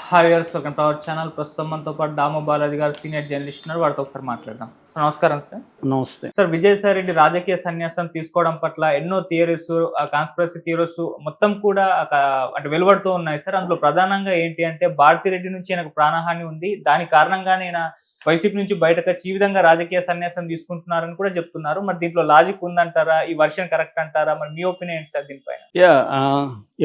Hi viewers, welcome to our channel. ప్రస్తుతం మనతో పాటు దాము బాలాజీ గారు సీనియర్ జర్నలిస్ట్ ఉన్నారు. వాడితో ఒకసారి మాట్లాడదాం. సార్ నమస్కారం. సార్ నమస్తే. సార్, విజయసాయి రెడ్డి రాజకీయ సన్యాసం తీసుకోవడం పట్ల ఎన్నో థియరీస్, కాన్స్పిరసీ థియరీస్ మొత్తం కూడా అంటే వెలువడుతూ ఉన్నాయి సార్. అందులో ప్రధానంగా ఏంటి అంటే భారతిరెడ్డి నుంచి ఆయనకు ప్రాణహాని ఉంది, దాని కారణంగానే ఈయన వైసీపీ నుంచి బయటకు వచ్చి ఈ విధంగా రాజకీయ సన్యాసం తీసుకుంటున్నారని కూడా చెప్తున్నారు. మరి దీంట్లో లాజిక్ ఉందంటారా? ఈ వర్షన్ కరెక్ట్ అంటారా? మరి మీ ఒపీనియన్ ఏంటి సార్ దీనిపైన?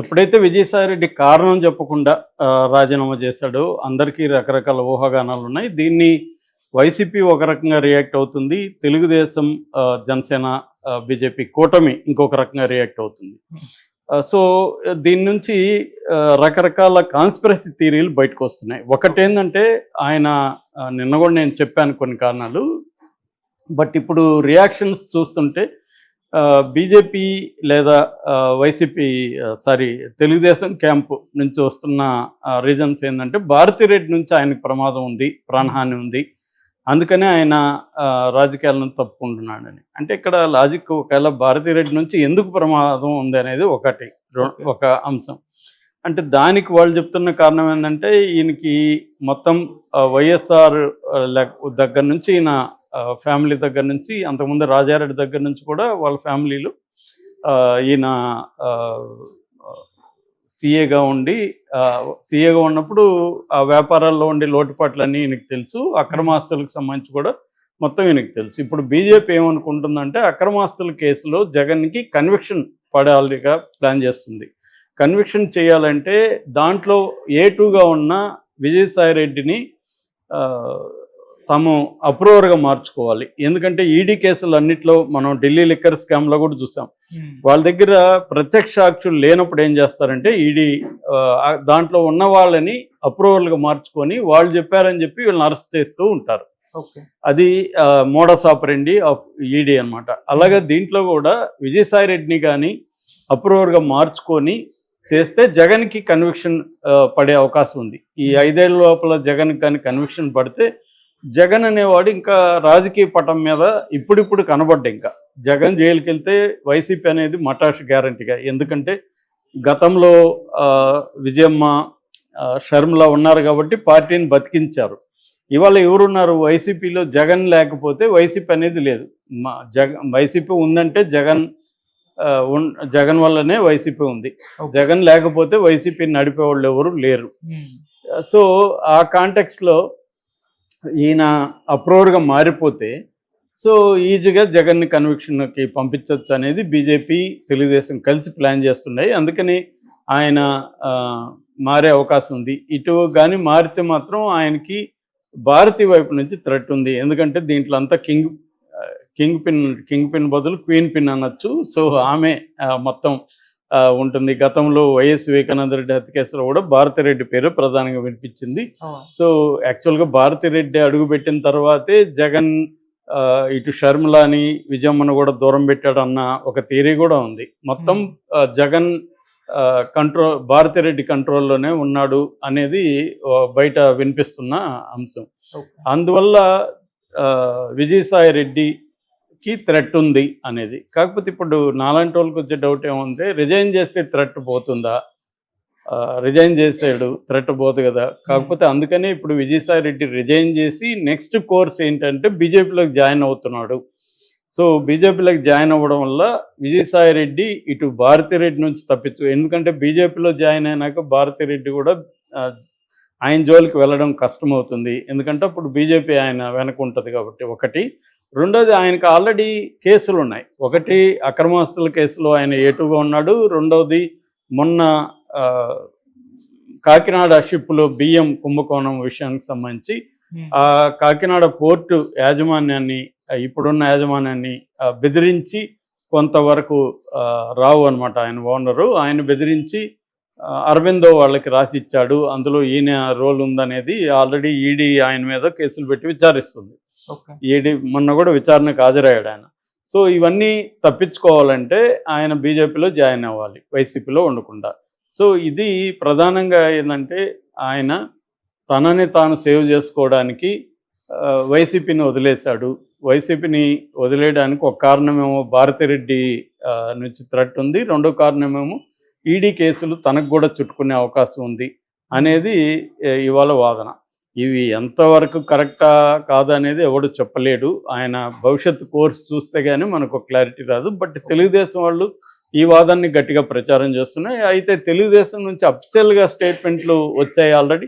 ఎప్పుడైతే విజయసాయి రెడ్డి కారణం చెప్పకుండా రాజీనామా చేశాడో అందరికీ రకరకాల ఊహాగానాలు ఉన్నాయి. దీన్ని వైసీపీ ఒక రకంగా రియాక్ట్ అవుతుంది, తెలుగుదేశం, జనసేన, బీజేపీ కూటమి ఇంకొక రకంగా రియాక్ట్ అవుతుంది. సో దీని నుంచి రకరకాల కాన్స్పిరసీ థియరీలు బయటకు వస్తున్నాయి. ఒకటేంటంటే ఆయన నిన్న కూడా నేను చెప్పాను కొన్ని కారణాలు, బట్ ఇప్పుడు రియాక్షన్స్ చూస్తుంటే బీజేపీ లేదా వైసీపీ తెలుగుదేశం క్యాంపు నుంచి వస్తున్న రీజన్స్ ఏంటంటే భారతిరెడ్డి నుంచి ఆయనకు ప్రమాదం ఉంది, ప్రాణహాని ఉంది, అందుకనే ఆయన రాజకీయాల నుంచి తప్పుకుంటున్నాడని. అంటే ఇక్కడ లాజిక్ ఒకవేళ భారతిరెడ్డి నుంచి ఎందుకు ప్రమాదం ఉంది అనేది ఒక అంశం. అంటే దానికి వాళ్ళు చెప్తున్న కారణం ఏంటంటే ఈయనకి మొత్తం వైఎస్ఆర్ దగ్గర నుంచి, ఈయన ఫ్యామిలీ దగ్గర నుంచి, అంతకుముందు రాజారెడ్డి దగ్గర నుంచి కూడా వాళ్ళ ఫ్యామిలీలు ఈయన సీఏగా ఉన్నప్పుడు ఆ వ్యాపారాల్లో ఉండే లోటుపాట్లన్నీ ఈయనకు తెలుసు, అక్రమాస్తులకు సంబంధించి కూడా మొత్తం ఈయనకు తెలుసు. ఇప్పుడు బీజేపీ ఏమనుకుంటుందంటే అక్రమాస్తుల కేసులో జగన్కి కన్విక్షన్ పడాలిగా ప్లాన్ చేస్తుంది. కన్విక్షన్ చేయాలంటే దాంట్లో A2గా ఉన్న విజయసాయి రెడ్డిని తాము అప్రూవర్గా మార్చుకోవాలి. ఎందుకంటే ఈడీ కేసులు అన్నిట్లో మనం ఢిల్లీ లిక్కర్ స్కామ్లో కూడా చూసాం. వాళ్ళ దగ్గర ప్రత్యక్ష సాక్షులు లేనప్పుడు ఏం చేస్తారంటే ఈడీ దాంట్లో ఉన్న వాళ్ళని అప్రూవర్గా మార్చుకొని వాళ్ళు చెప్పారని చెప్పి వీళ్ళని అరెస్ట్ చేస్తూ ఉంటారు. అది మోడస్ ఆపరెండి ఆఫ్ ఈడీ అనమాట. అలాగే దీంట్లో కూడా విజయసాయి రెడ్డిని కానీ అప్రూవర్గా మార్చుకొని చేస్తే జగన్కి కన్విక్షన్ పడే అవకాశం ఉంది. ఈ 5 ఏళ్ల లోపల జగన్కి కానీ కన్విక్షన్ పడితే జగన్ అనేవాడు ఇంకా రాజకీయ పటం మీద ఇప్పుడు కనబడ్డా. ఇంకా జగన్ జైలుకి వెళ్తే వైసీపీ అనేది మటాష్ గ్యారంటీగా. ఎందుకంటే గతంలో విజయమ్మ, షర్మిల ఉన్నారు కాబట్టి పార్టీని బతికించారు. ఇవాళ ఎవరున్నారు వైసీపీలో? జగన్ లేకపోతే వైసీపీ అనేది లేదు. వైసీపీ ఉందంటే జగన్ వల్లనే వైసీపీ ఉంది. జగన్ లేకపోతే వైసీపీని నడిపేవాళ్ళు ఎవరు లేరు. సో ఆ కాంటెక్స్లో ఈయన అప్రూవర్గా మారిపోతే సో ఈజీగా జగన్ని కన్విక్షన్కి పంపించవచ్చు అనేది బీజేపీ, తెలుగుదేశం కలిసి ప్లాన్ చేస్తున్నాయి. అందుకని ఆయన మారే అవకాశం ఉంది. ఇటు కానీ మారితే మాత్రం ఆయనకి భారతి వైపు నుంచి థ్రెట్ ఉంది. ఎందుకంటే దీంట్లో అంతా కింగ్ పిన్ బదులు క్వీన్ పిన్ అనొచ్చు. సో ఆమె మొత్తం ఉంటుంది. గతంలో వైఎస్ వివేకానంద రెడ్డి హత్య కేసులో కూడా భారతిరెడ్డి పేరు ప్రధానంగా వినిపించింది. సో యాక్చువల్గా భారతిరెడ్డి అడుగుపెట్టిన తర్వాతే జగన్ ఇటు షర్మిలాని, విజయమ్మను కూడా దూరం పెట్టాడన్న ఒక థియరీ కూడా ఉంది. మొత్తం జగన్ భారతిరెడ్డి కంట్రోల్లోనే ఉన్నాడు అనేది బయట వినిపిస్తున్న అంశం. అందువల్ల విజయసాయి రెడ్డికి థ్రెట్ ఉంది అనేది. కాకపోతే ఇప్పుడు నాలాంటి వాళ్ళకి వచ్చే డౌట్ ఏముంది, రిజైన్ చేస్తే థ్రెట్ పోతుందా? రిజైన్ చేసాడు, థ్రెట్ పోదు కదా. కాకపోతే అందుకనే ఇప్పుడు విజయసాయి రెడ్డి రిజైన్ చేసి నెక్స్ట్ కోర్స్ ఏంటంటే బీజేపీలోకి జాయిన్ అవుతున్నాడు. సో బీజేపీలోకి జాయిన్ అవ్వడం వల్ల విజయసాయి రెడ్డి ఇటు భారతిరెడ్డి నుంచి తప్పించు. ఎందుకంటే బీజేపీలో జాయిన్ అయినాక భారతిరెడ్డి కూడా ఆయన జోలికి వెళ్ళడం కష్టమవుతుంది. ఎందుకంటే అప్పుడు బీజేపీ ఆయన వెనక ఉంటుంది కాబట్టి. ఒకటి. రెండోది, ఆయనకు ఆల్రెడీ కేసులు ఉన్నాయి. ఒకటి అక్రమాస్తుల కేసులో ఆయన A2గా ఉన్నాడు. రెండవది మొన్న కాకినాడ షిప్లో బియ్యం కుంభకోణం విషయానికి సంబంధించి ఆ కాకినాడ పోర్టు యాజమాన్యాన్ని, ఇప్పుడున్న యాజమాన్యాన్ని బెదిరించి కొంతవరకు రావు అనమాట ఆయన ఓనరు, ఆయన బెదిరించి అరవిందో వాళ్ళకి రాసిచ్చాడు, అందులో ఈయన రోల్ ఉందనేది ఆల్రెడీ ఈడీ ఆయన మీద కేసులు పెట్టి విచారిస్తుంది. ఈడీ మొన్న కూడా విచారణకు హాజరయ్యాడు ఆయన. సో ఇవన్నీ తప్పించుకోవాలంటే ఆయన బీజేపీలో జాయిన్ అవ్వాలి, వైసీపీలో ఉండకుండా. సో ఇది ప్రధానంగా ఏంటంటే ఆయన తనని తాను సేవ్ చేసుకోవడానికి వైసీపీని వదిలేశాడు. వైసీపీని వదిలేయడానికి ఒక కారణమేమో భారతిరెడ్డి నుంచి థ్రెట్ ఉంది, రెండో కారణమేమో ఈడీ కేసులు తనకు కూడా చుట్టుకునే అవకాశం ఉంది. అనేది ఇవాళ వాదన. ఇవి ఎంతవరకు కరెక్టా కాదా అనేది ఎవడు చెప్పలేడు. ఆయన భవిష్యత్తు కోర్స్ చూస్తే కానీ మనకు క్లారిటీ రాదు. బట్ తెలుగుదేశం వాళ్ళు ఈ వాదాన్ని గట్టిగా ప్రచారం చేస్తున్నాయి. అయితే తెలుగుదేశం నుంచి అఫిషియల్గా స్టేట్మెంట్లు వచ్చాయి ఆల్రెడీ.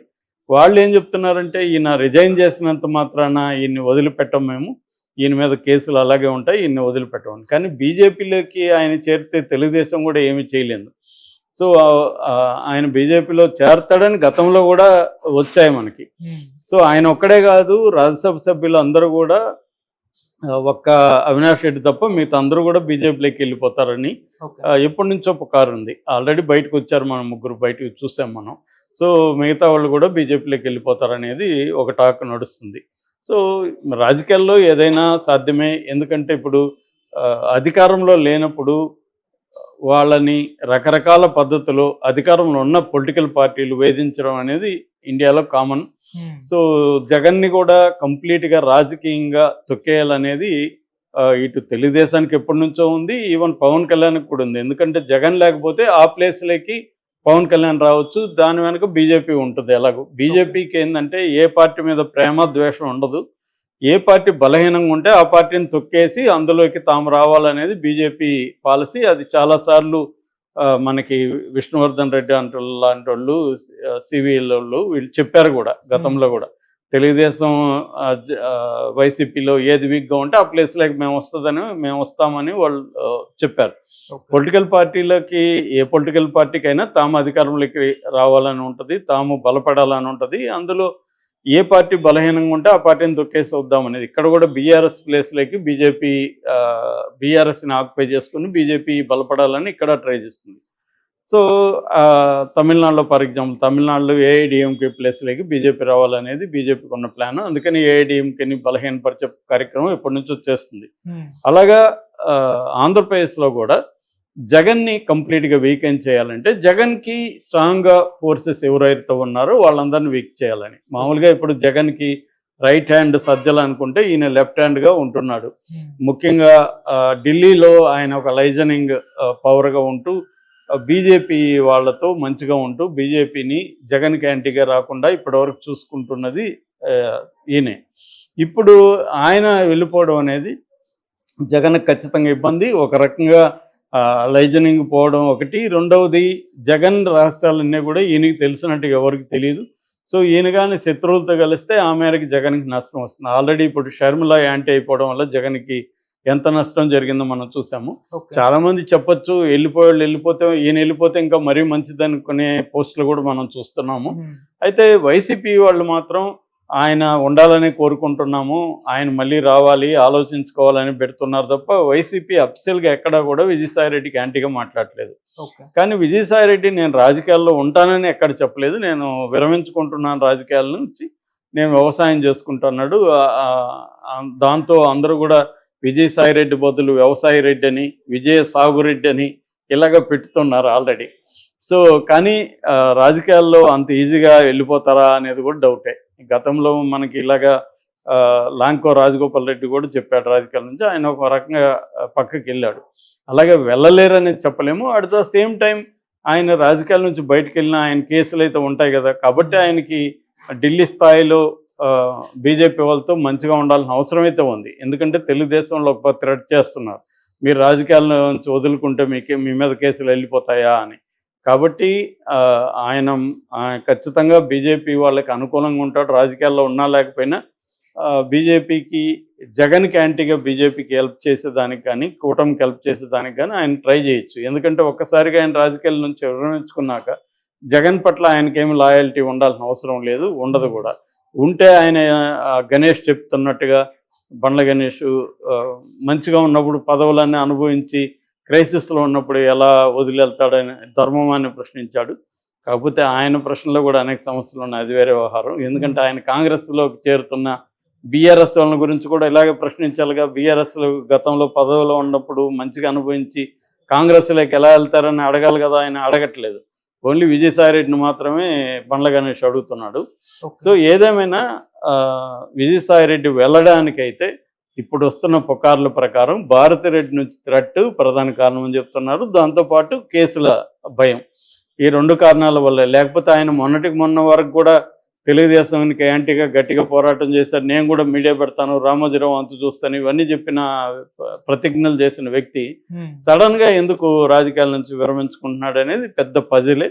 వాళ్ళు ఏం చెప్తున్నారంటే ఈయన రిజైన్ చేసినంత మాత్రాన ఈయన్ని వదిలిపెట్టం మేము, ఈయన మీద కేసులు అలాగే ఉంటాయి, ఈయన్ని వదిలిపెట్టమని. కానీ బీజేపీలోకి ఆయన చేరితే తెలుగుదేశం కూడా ఏమీ చేయలేదు. సో ఆయన బీజేపీలో చేరతాడని గతంలో కూడా వచ్చాయి మనకి. సో ఆయన ఒక్కడే కాదు, రాజ్యసభ సభ్యులు అందరూ కూడా ఒక్క అవినాష్ రెడ్డి తప్ప మిగతా అందరూ కూడా బీజేపీలోకి వెళ్ళిపోతారని ఎప్పటి నుంచో పుకారు ఉంది. ఆల్రెడీ బయటకు వచ్చారు, మనం ముగ్గురు బయటకు చూసాం మనం. సో మిగతా వాళ్ళు కూడా బీజేపీలోకి వెళ్ళిపోతారనేది ఒక టాక్ నడుస్తుంది. సో రాజకీయాల్లో ఏదైనా సాధ్యమే. ఎందుకంటే ఇప్పుడు అధికారంలో లేనప్పుడు వాళ్ళని రకరకాల పద్ధతిలో అధికారంలో ఉన్న పొలిటికల్ పార్టీలు వేధించడం అనేది ఇండియాలో కామన్. సో జగన్ని కూడా కంప్లీట్గా రాజకీయంగా తొక్కేయాలనేది ఇటు తెలుగుదేశానికి ఎప్పటి నుంచో ఉంది, ఈవెన్ పవన్ కళ్యాణ్కి కూడా ఉంది. ఎందుకంటే జగన్ లేకపోతే ఆ ప్లేస్లోకి పవన్ కళ్యాణ్ రావచ్చు, దాని వెనుక బీజేపీ ఉంటుంది. ఎలాగో బీజేపీకి ఏంటంటే ఏ పార్టీ మీద ప్రేమ ద్వేషం ఉండదు. ఏ పార్టీ బలహీనంగా ఉంటే ఆ పార్టీని తొక్కేసి అందులోకి తాము రావాలనేది బీజేపీ పాలసీ. అది చాలాసార్లు మనకి విష్ణువర్ధన్ రెడ్డి లాంటి వాళ్ళు, సివిఎల్ వాళ్ళు వీళ్ళు చెప్పారు కూడా గతంలో కూడా. తెలుగుదేశం వైసీపీలో ఏది వీక్గా ఉంటే ఆ ప్లేస్లోకి మేము వస్తామని వాళ్ళు చెప్పారు. పొలిటికల్ పార్టీలకి, ఏ పొలిటికల్ పార్టీకైనా తాము అధికారంలోకి రావాలని ఉంటుంది, తాము బలపడాలని ఉంటుంది. అందులో ఏ పార్టీ బలహీనంగా ఉంటే ఆ పార్టీని తొక్కేసి వద్దామనేది. ఇక్కడ కూడా బీఆర్ఎస్ ప్లేస్లోకి బీజేపీ బీఆర్ఎస్ని ఆక్యుపై చేసుకుని బీజేపీ బలపడాలని ఇక్కడ ట్రై చేస్తుంది. సో తమిళనాడులో ఫర్ ఎగ్జాంపుల్, తమిళనాడులో ఏఐడిఎంకే ప్లేస్లోకి బీజేపీ రావాలనేది బీజేపీకి ఉన్న ప్లాన్. అందుకని ఏఐడిఎంకేని బలహీనపరిచే కార్యక్రమం ఎప్పటి నుంచో చేస్తుంది. అలాగా ఆంధ్రప్రదేశ్లో కూడా జగన్ని కంప్లీట్గా వీకెండ్ చేయాలంటే జగన్కి స్ట్రాంగ్గా ఫోర్సెస్ ఎవరైతే ఉన్నారో వాళ్ళందరినీ వీక్ చేయాలని. మామూలుగా ఇప్పుడు జగన్కి రైట్ హ్యాండ్ సజ్జలు అనుకుంటే ఈయన లెఫ్ట్ హ్యాండ్గా ఉంటున్నాడు. ముఖ్యంగా ఢిల్లీలో ఆయన ఒక లైజనింగ్ పవర్గా ఉంటూ బీజేపీ వాళ్ళతో మంచిగా ఉంటూ బీజేపీని జగన్కి యాంటీగా రాకుండా ఇప్పటివరకు చూసుకుంటున్నది ఈయనే. ఇప్పుడు ఆయన వెళ్ళిపోవడం అనేది జగన్కి ఖచ్చితంగా ఇబ్బంది. ఒక రకంగా లైజనింగ్ పోవడం ఒకటి, రెండవది జగన్ రహస్యాలన్నీ కూడా ఈయనకి తెలిసినట్టుగా ఎవరికి తెలియదు. సో ఈయన కానీ శత్రువులతో కలిస్తే ఆ మేరకు జగన్కి నష్టం వస్తుంది. ఆల్రెడీ ఇప్పుడు షర్మిల యాంటీ అయిపోవడం వల్ల జగన్కి ఎంత నష్టం జరిగిందో మనం చూసాము. చాలామంది చెప్పొచ్చు వెళ్ళిపోతే ఈయన వెళ్ళిపోతే ఇంకా మరీ మంచిది అనుకునే పోస్టులు కూడా మనం చూస్తున్నాము. అయితే వైసీపీ వాళ్ళు మాత్రం ఆయన ఉండాలని కోరుకుంటున్నాము, ఆయన మళ్ళీ రావాలి, ఆలోచించుకోవాలని పెడుతున్నారు తప్ప వైసీపీ అఫిషియల్గా ఎక్కడా కూడా విజయసాయిరెడ్డికి యాంటీగా మాట్లాడలేదు. కానీ విజయసాయిరెడ్డి నేను రాజకీయాల్లో ఉంటానని ఎక్కడ చెప్పలేదు, నేను విరమించుకుంటున్నాను రాజకీయాల నుంచి, నేను వ్యవసాయం చేసుకుంటున్నాడు. దాంతో అందరూ కూడా విజయసాయిరెడ్డి బదులు వ్యవసాయ రెడ్డి అని, విజయ సాగురెడ్డి అని ఇలాగ పెట్టుతున్నారు ఆల్రెడీ. సో కానీ రాజకీయాల్లో అంత ఈజీగా వెళ్ళిపోతారా అనేది కూడా డౌటే. గతంలో మనకి ఇలాగా లాంకో రాజగోపాల్ రెడ్డి కూడా చెప్పాడు రాజకీయాల నుంచి, ఆయన ఒక రకంగా పక్కకి వెళ్ళాడు. అలాగే వెళ్ళలేరనేది చెప్పలేము. అట్ ద సేమ్ టైం ఆయన రాజకీయాల నుంచి బయటకు వెళ్ళినా ఆయన కేసులు అయితే ఉంటాయి కదా, కాబట్టి ఆయనకి ఢిల్లీ స్థాయిలో బీజేపీ వాళ్ళతో మంచిగా ఉండాల్సిన అవసరం అయితే ఉంది. ఎందుకంటే తెలుగుదేశంలో ఒక థ్రెట్ చేస్తున్నారు, మీరు రాజకీయాల నుంచి వదులుకుంటే మీ మీద కేసులు వెళ్ళిపోతాయా అని. కాబట్టి ఆయన ఖచ్చితంగా బీజేపీ వాళ్ళకి అనుకూలంగా ఉంటాడు. రాజకీయాల్లో ఉన్నా లేకపోయినా బీజేపీకి జగన్కి యాంటీగా బీజేపీకి హెల్ప్ చేసేదానికి కానీ, కూటమికి హెల్ప్ చేసేదానికి కానీ ఆయన ట్రై చేయొచ్చు. ఎందుకంటే ఒక్కసారిగా ఆయన రాజకీయాల నుంచి విరమించుకున్నాక జగన్ పట్ల ఆయనకేమి లాయల్టీ ఉండాల్సిన అవసరం లేదు, ఉండదు కూడా. ఉంటే ఆయన గణేష్ చెప్తున్నట్టుగా బండ్ల గణేష్ మంచిగా ఉన్నప్పుడు పదవులన్నీ అనుభవించి క్రైసిస్లో ఉన్నప్పుడు ఎలా వదిలేళ్తాడని ధర్మమాన్ని ప్రశ్నించాడు. కాకపోతే ఆయన ప్రశ్నలో కూడా అనేక సమస్యలు ఉన్నాయి, అది వేరే వ్యవహారం. ఎందుకంటే ఆయన కాంగ్రెస్లోకి చేరుతున్న బీఆర్ఎస్ వాళ్ళ గురించి కూడా ఇలాగే ప్రశ్నించాలిగా. బీఆర్ఎస్లో గతంలో పదవిలో ఉన్నప్పుడు మంచిగా అనుభవించి కాంగ్రెస్లోకి ఎలా వెళ్తారని అడగాలి కదా, ఆయన అడగట్లేదు. ఓన్లీ విజయసాయిరెడ్డిని మాత్రమే బండ్ల గణేష్ అడుగుతున్నాడు. సో ఏదేమైనా విజయసాయిరెడ్డి వెళ్ళడానికైతే ఇప్పుడు వస్తున్న పుకార్ల ప్రకారం భారతిరెడ్డి నుంచి థ్రెట్ ప్రధాన కారణం అని చెప్తున్నారు. దాంతోపాటు కేసుల భయం. ఈ 2 కారణాల వల్లే. లేకపోతే ఆయన మొన్నటికి మొన్న వరకు కూడా తెలుగుదేశానికి యాంటీగా గట్టిగా పోరాటం చేశారు. నేను కూడా మీడియా పెడతాను, రామోజీరావు అంతు చూస్తాను, ఇవన్నీ చెప్పిన ప్రతిజ్ఞలు చేసిన వ్యక్తి సడన్గా ఎందుకు రాజకీయాల నుంచి విరమించుకుంటున్నాడు అనేది పెద్ద పజిలే.